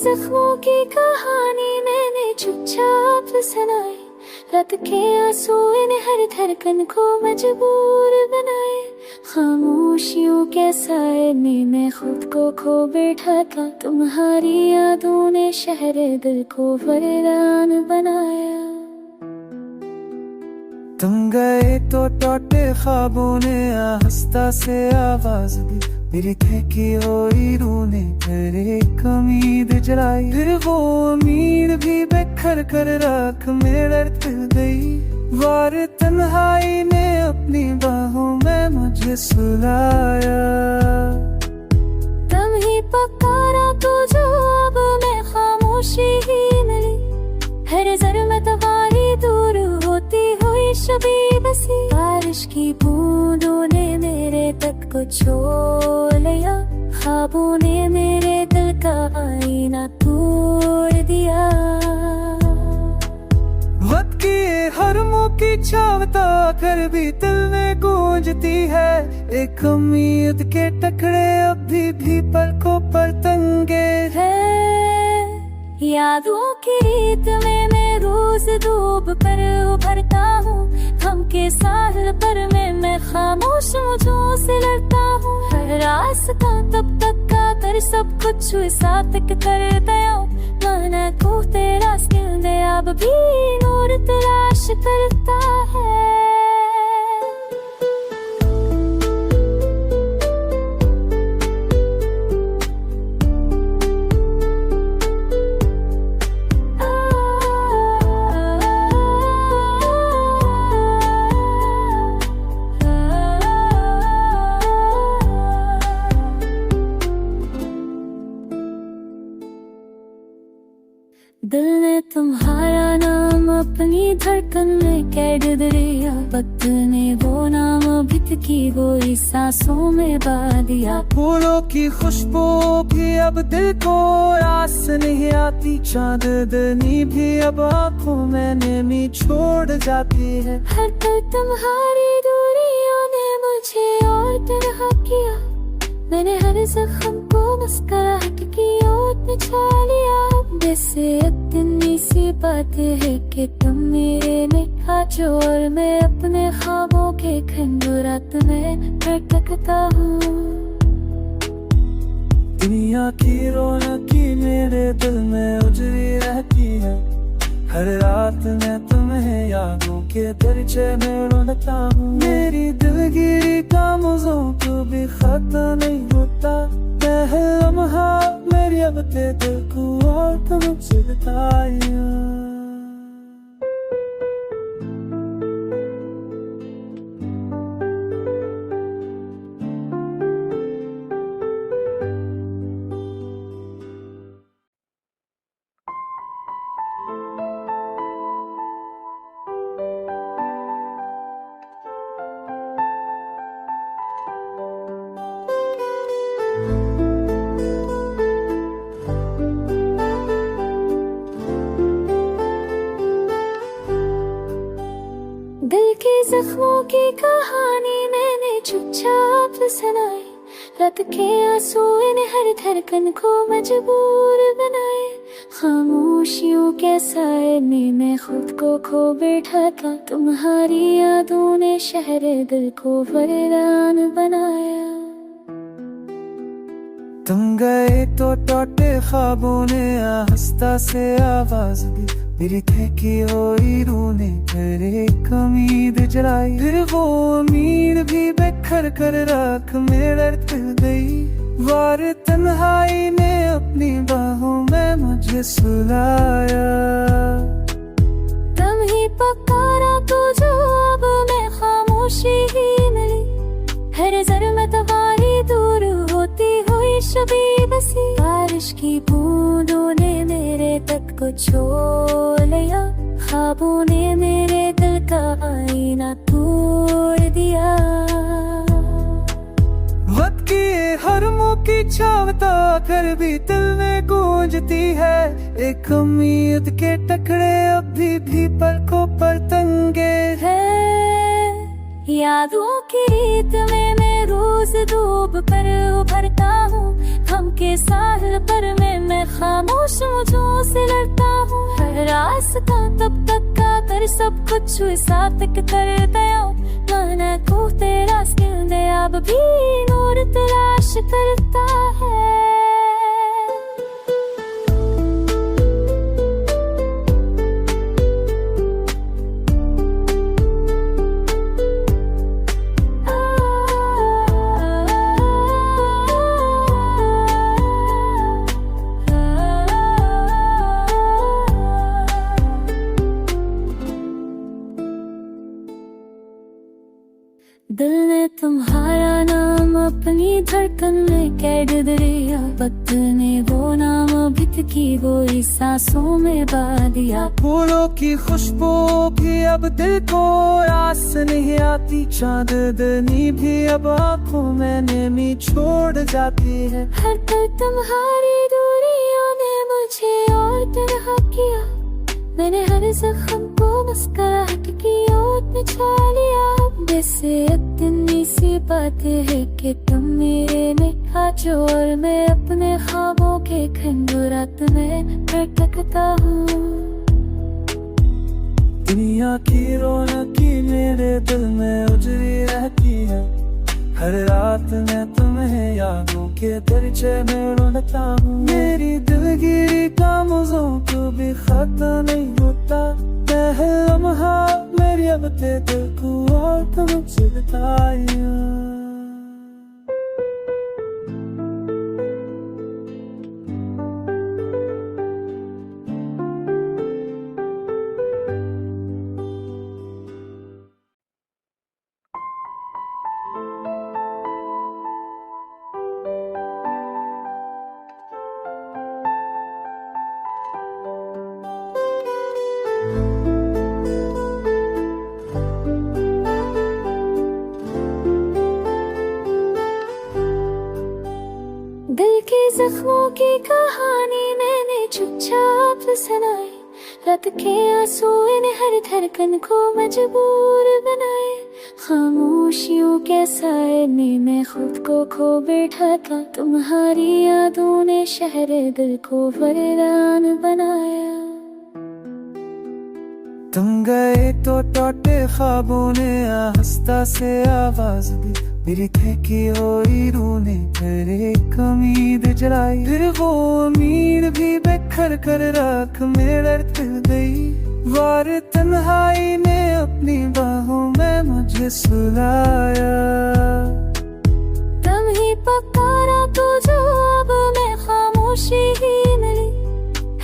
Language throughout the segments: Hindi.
जख्मों की कहानी मैंने चुपचाप सुनाई। रात के आंसू ने हर धड़कन को मजबूर बनाए। खामोशियों के साए में मैं खुद को खो बैठा था। तुम्हारी यादों ने शहर दिल को वीरान बनाया। तुम गए तो टूटे ख्वाबों ने आहिस्ता से आवाज दी। मेरी थकी हुई रूह ने फिर एक उम्मीद जलाई। फिर वो उम्मीद भी बिखर कर राख में लड़ते गई। वार तन्हाई ने अपनी बाहों में मुझे सुलाया। तुम ही पकारा तो जो अब मैं खामोशी ही मिली। हर ज़रमत वारी दूर होती हुई शबी बसी। बारिश की बूंदों ने मेरे तक को छू लिया। ख्वाबों ने मेरे दिल का आईना तोड़ दिया। वक्त की हर मुँह की छावता कर भी दिल में गूंजती है। एक उम्मीद के टकरे अभी भी पलकों पर तंगे है। यादों की रीत में मैं रोज डूब कर उभरता हूँ। हम के साहिल पर मैं खामोश मुझों से लड़ता हूँ। हर रास्ता तब तक का कर सब कुछ साथ कर दया। माना को तेरा स्किल अब भी नूर तलाश करता है। दिल ने तुम्हारा नाम अपनी धड़कन में कैद दिया। वक्त ने वो नाम भित की गोई सांसों में बा दिया। फूलों की खुशबू भी अब दिल को आस नहीं आती। चांदनी भी अब आँखों में नेमी छोड़ जाती है। हर पल तुम्हारी दूरियों ने मुझे और तरह किया। मैंने हर जख्म को मुस्कुराहट की ओर निछा लिया। जैसे इतनी सी बात है कि तुम मेरे निखाज और मैं अपने ख्वाबों के खंजरात में भटकता हूँ। दुनिया की रौनकी मेरे दिल में उजड़ी रहती है। हर रात मैं तुम्हें यादों के दर्जे में ढूंढता हूँ। मेरी दिलगिरी का मुझों को भी खत्म नहीं होता। लम्हा मेरी अब दिल को और तुमसे बताया। दिल के जख्मों की कहानी मैंने चुपचाप सुनाई। रात के आंसू ने हर धड़कन को मजबूर बनाए। खामोशियों के साए में मैं खुद को खो बैठा था। तुम्हारी यादों ने शहर दिल को वीरान बनाया। तुम गए तो टूटे ख्वाबों ने आहिस्ता से आवाज दी। मेरी थकी हुई रूह ने फिर एक उम्मीद जलाई। फिर वो उम्मीद भी बिखर कर राख में लड़ते गई। वार तन्हाई ने अपनी बाहों में मुझे सुलाया। तुम ही पकारा तो जो अब मैं खामोशी ही मिली। हर ज़रमत वारी दूर होती हुई शबी बसी। बारिश की बूंदों ने मेरे तक को छू लिया। ख्वाबों ने मेरे दिल का आईना तोड़ दिया। वक्त की हर मुँह की छावता कर भी दिल में गूंजती है। एक उम्मीद के टकरे अभी भी पलकों पर तंगे है। यादों की रीत में मैं मैं रोज डूब कर उभरता हूँ, हम के साहिल पर मैं खामोश मुझों से लड़ता हूँ। हर रास्ता तब तक का कर सब कुछ साबित कर दया, माना को तेरा स्किल दे अब भी नूर तलाश करता है। दिल ने तुम्हारा नाम अपनी धड़कन में कैद दिया, वक्त ने वो नाम भित की गोई सांसों में बा दिया। फूलों की खुशबू भी अब दिल को आस नहीं आती, चांदनी भी अब आँखों में नेमी छोड़ जाती है। हर पल तुम्हारी दूरियों ने मुझे और तरह किया, मैंने हर जख्म को मुस्कुराहट की ओर बिछा लिया। जैसे इतनी सी बातें है कि तुम मेरे में आज और मैं अपने ख्वाबों के खंडरात में भटकता हूँ। दुनिया की रौनकी मेरे दिल में उजड़ी रहती है, हर रात मैं तुम्हें यादों के दर्जे में ढूंढता हूँ। मेरी दिलगिरी का मौजू तो भी खत्म नहीं होता, लम्हा मेरी अब दिल को और तुमसे बताया। दिल के जख्मों की कहानी मैंने चुपचाप सुनाई, रात के आंसू इन हर धड़कन को मजबूर बनाए। खामोशियों के साए में मैं खुद को खो बैठा था, तुम्हारी यादों ने शहर दिल को वीरान बनाया। तुम गए तो टूटे ख्वाबों ने आहिस्ता से आवाज दी, मेरी थकी हुई रूह ने फिर एक उम्मीद जलाई। फिर वो उम्मीद भी बिखर कर राख में लड़ गई, वार तन्हाई ने अपनी बाहों में मुझे सुलाया। तुम ही पुकारा तो जो अब मैं खामोशी ही मिली,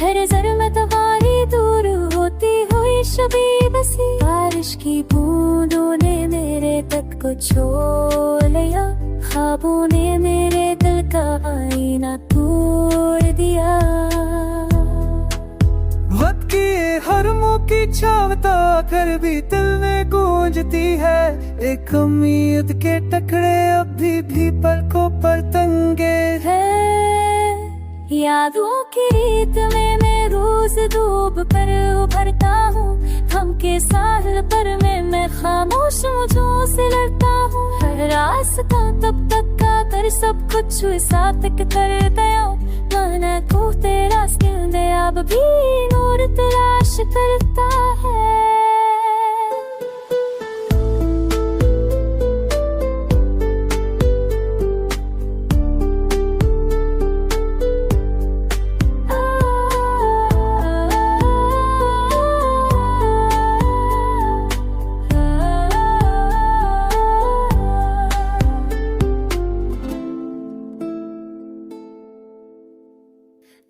हर जर में तुम्हारी दूर होती हुई शबी बसी। बारिश की बूंदों ने मेरे तक को छू लिया, ख्वाबों ने मेरे दिल का आईना तोड़ दिया। वक्त की हर मौकी छावता कर भी दिल में गूंजती है, एक उम्मीद के टकरे अभी भी पलकों पर तंगे है। यादों की रीत में मैं रोज डूब कर उभरता हूँ, हम के साहिल पर मैं खामोश मुझों से लड़ता हूँ। हर रास्ता तब तक का कर सब कुछ साबित कर दया, माना को तेरा स्किल दे अब भी नूर तलाश करता है।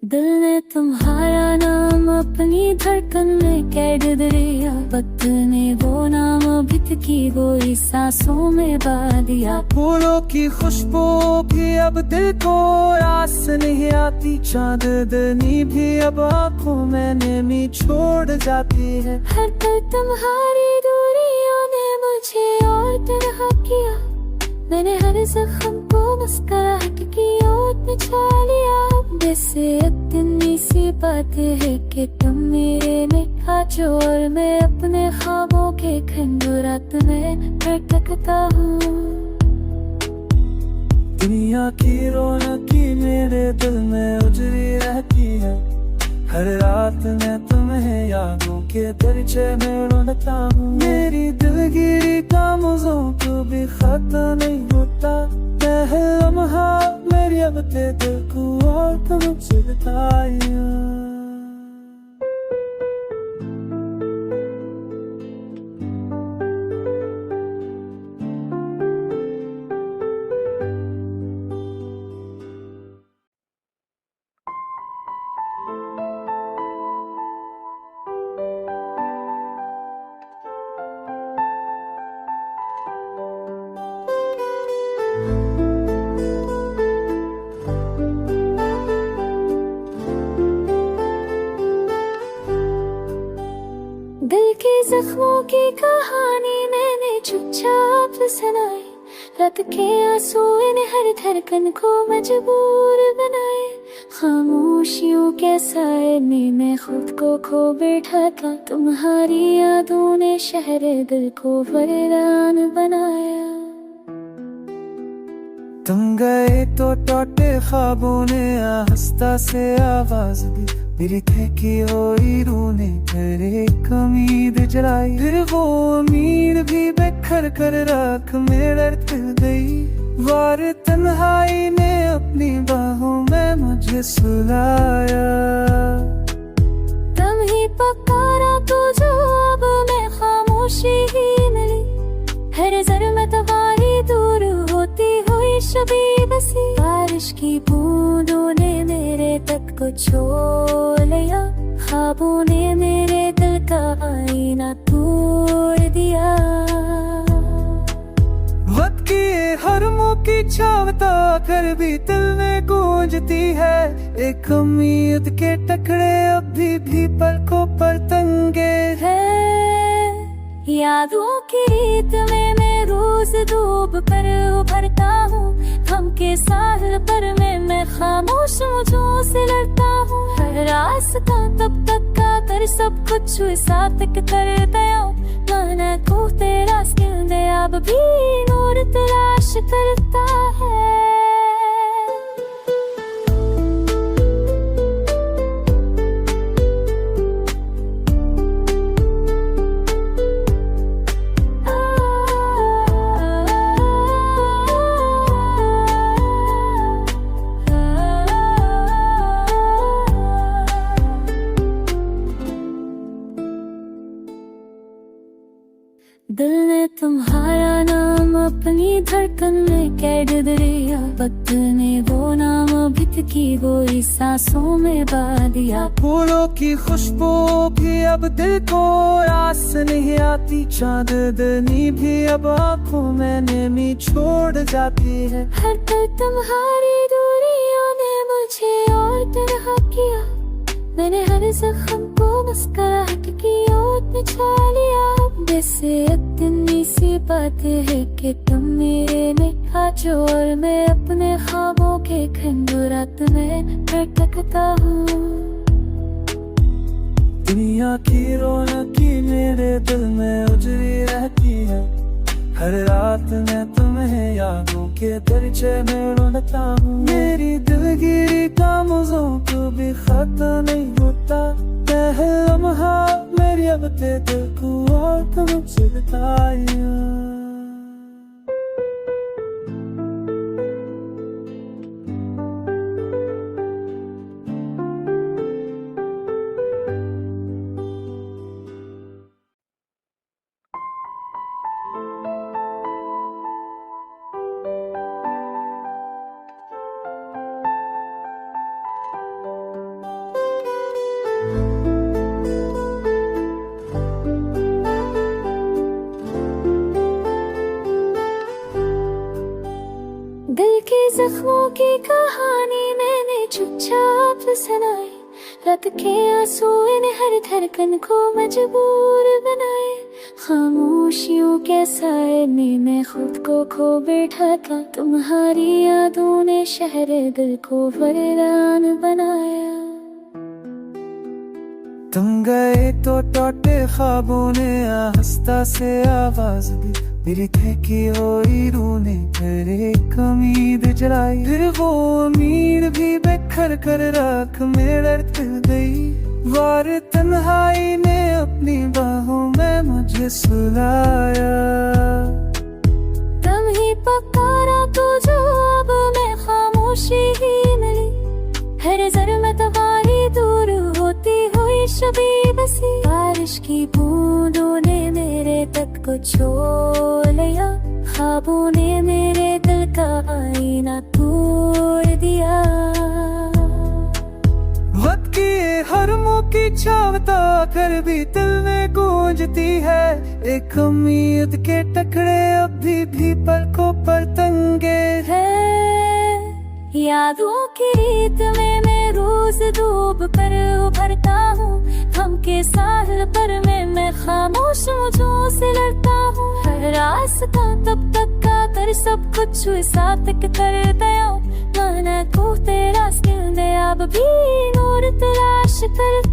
दिल ने तुम्हारा नाम अपनी धड़कन में कैद दिया, वक्त ने वो नाम भित की गोई सांसों में बा दिया। फूलों की खुशबू भी अब दिल को आस नहीं आती, चांदनी भी अब आँखों में नेमी छोड़ जाती है। हर पल तुम्हारी दूरियों ने मुझे और तरह किया, मैंने हर जख्म को मुस्कुराहट की ओर बिछा लिया। जैसे इतनी सी बातें है कि तुम मेरे में आज और मैं अपने ख्वाबों के खंडरात में भटकता हूँ। दुनिया की रौनकी मेरे दिल में उजरी रहती है। हर रात मैं तुम्हें यादों के दरिचे में ढूंढता हूँ। मेरी दिलगिरी का मौजों को भी खत्म नहीं होता। है लम्हा मेरी अब ते दिल को और तुमसे बताया। दिल के जख्मों की कहानी मैंने चुपचाप सुनाई। रात के आंसू ने हर धड़कन को मजबूर बनाए। खामोशियों के साए में मैं खुद को खो बैठा था। तुम्हारी यादों ने शहर दिल को वीरान बनाया। तुम गए तो टूटे ख्वाबों ने आहिस्ता से आवाज दी। मेरी थकी हुई रूह ने फिर एक उम्मीद जलाई। फिर वो उम्मीद भी बिखर कर राख में लड़ गई। वार तन्हाई ने अपनी बाहों में मुझे सुलाया। तुम ही पकारा तो जो अब मैं खामोशी ही मिली। हर ज़र्म तुम्हारी दूर होती हुई शबी बसी। बारिश की बूंदों ने मेरे तक को छू लिया। ख्वाबों ने मेरे दिल का आईना तोड़ दिया। वक्त की हर मौकी छावता कर भी दिल में गूंजती है। एक उम्मीद के टकरे अभी भी पलकों पर तंगे है। यादों की रीत में मैं रोज डूब कर उभरता हूँ। हम के साहिल पर मैं खामोश मुझों से लड़ता हूँ। हर रास्ता तब तक का कर सब कुछ साथ कर दया। माना को तेरा स्किल अब भी नूर तलाश करता है। दिल ने तुम्हारा नाम अपनी धड़कन में कैद दिया। वक्त ने वो नाम भित की गोई सांसों में बा दिया। फूलों की खुशबू भी अब दिल को आस नहीं आती। चांदनी भी अब आँखों में नेमी छोड़ जाती है। हर पल तुम्हारी दूरियों ने मुझे और तरह किया। मैंने हर जख्म को मुस्कुराहट की ओर बिछा लिया। जैसे इतनी सी बात है कि तुम मेरे में आजो और मैं अपने ख्वाबों के खंजरात में भटकता हूँ। दुनिया की रौनकी मेरे दिल में उजरी रहती है। हर रात मैं तुम्हें यादों के दरिचे में ढूंढता हूँ। मेरी दिलगिरी का मौजों को भी खत्म नहीं होता। है लम्हा मेरी अब ते दिल को और तुमसे बताया। दिल के जख्मों की कहानी मैंने चुपचाप सुनाई। रात के आंसू ने हर धड़कन को मजबूर बनाए। खामोशियों के साए में मैं खुद को खो बैठा था। तुम्हारी यादों ने शहर दिल को वीरान बनाया। तुम गए तो टूटे ख्वाबों ने आहिस्ता से आवाज दी। मेरी थकी हुई रूह ने फिर एक उम्मीद जलाई, फिर वो उम्मीद भी बिखर कर राख में लड़क गई। वार तन्हाई ने अपनी बाहों में मुझे सुलाया, तुम ही पकारा तो जो अब मैं खामोशी ही मिली। हर जर में तुम्हारी दूर होती हुई शबी बसी, बारिश की बूंदों ने मेरे तक को छू लिया, ख्वाबों ने मेरे दिल का आईना तोड़ दिया। वक्त की हर मुँह की छावता कर भी दिल में गूंजती है, एक उम्मीद के टकरे अभी भी पलकों पर तंगे है। यादों की रीत में मैं रोज डूब कर उभरता हूँ, थम के साहिल पर मैं खामोश मुझों से लड़ता हूँ। हर रास्ता तब तक का कर सब कुछ सातक कर दया, माना को तेरा स्किल दे अब भी नूर तलाश कर